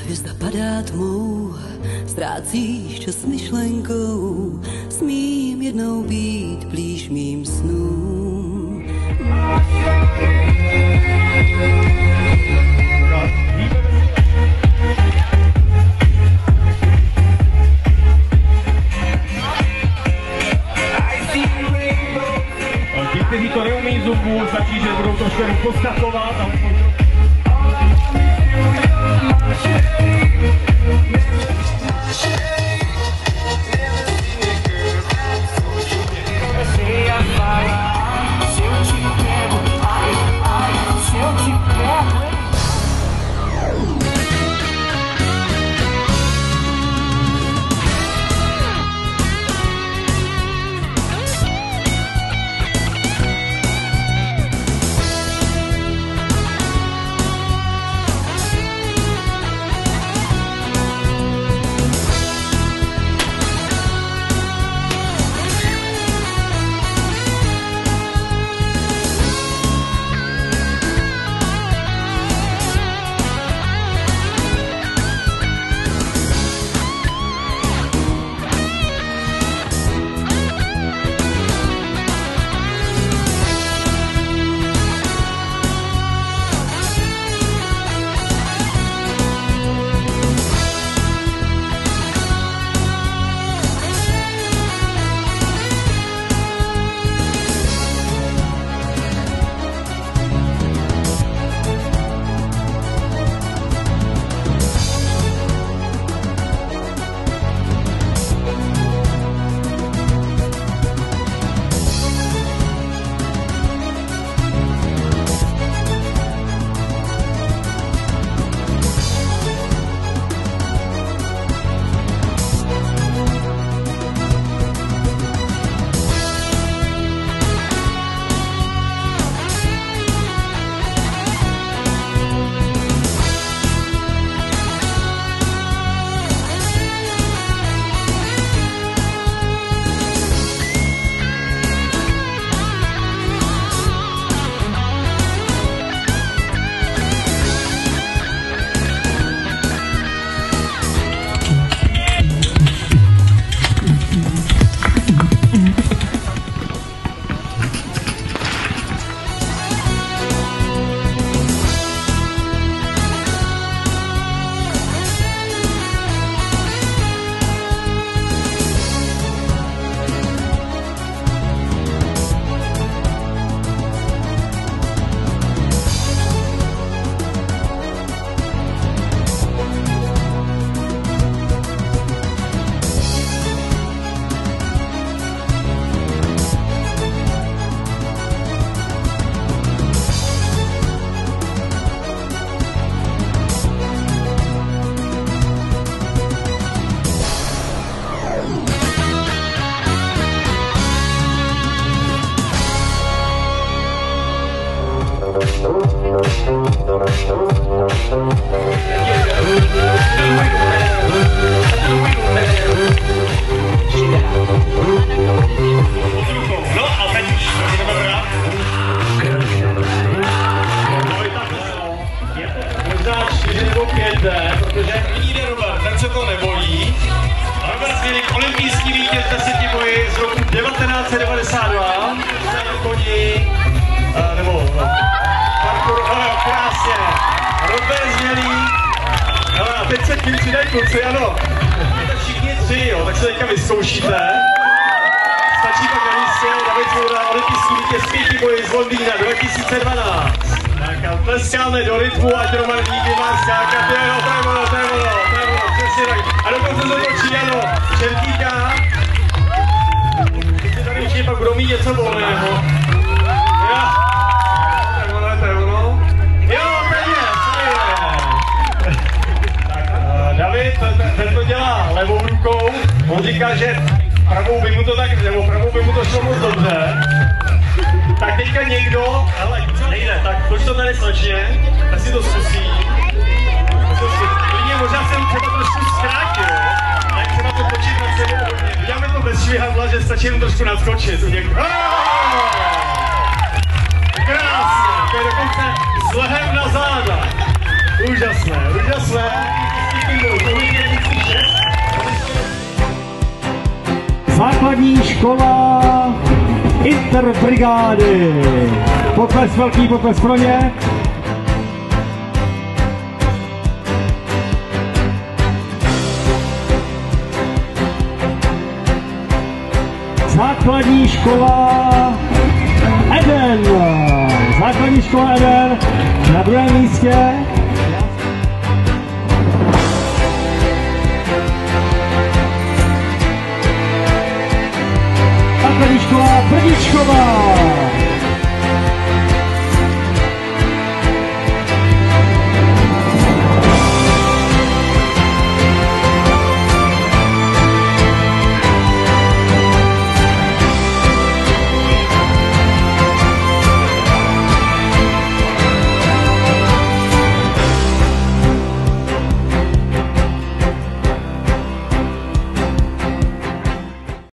Hvězda padá tmou, ztrácíš čas myšlenkou, smím jednou být blíž mým snům. Ti, kteří to neumí zubu, stačí, že budou trošku jenom poskakovat a no a teď už budeme brát. Možná 4 nebo 5, protože nyní jde Robert, ten se to nebolí. Robert Zvěrik, olympijský vítěz v 10 boji z roku 1992. Koni, nebo parkour, krásně. Robert Zvěrik. A teď se tím přidají kluci, ano. Všichni 3, jo, tak se teďka vyzkoušíte. Stačí pak na místě, David Svoboda, olympijský vítěz 5 boji z Londýna 2012. Tak a tleskáme do rytmu, ať Roman díky má skákat. Jo, to je ono, přesně tak. A dokonce to točí, ano, Čertíka. Teď si tady určitě pak budou mít něco volného. Jo, to je ono. Jo, David, ten to dělá levou rukou, on říká, že pravou by mu to tak, nebo pravou by mu to šlo moc dobře. Tak teďka někdo, hele, nejde, tak toč to tady slečně, tak si to zkusí. Klidně možná jsem třeba trošku zkrátil, tak třeba to točit na sebou. Děláme to bez švihadla, že stačí jenom trošku nadskočit. Krásně, to je dokonce s lehem na záda. Úžasné, úžasné. Základní škola Interbrigády. Potlesk, velký potlesk pro ně. Základní škola Eden. Základní škola Eden na druhém místě.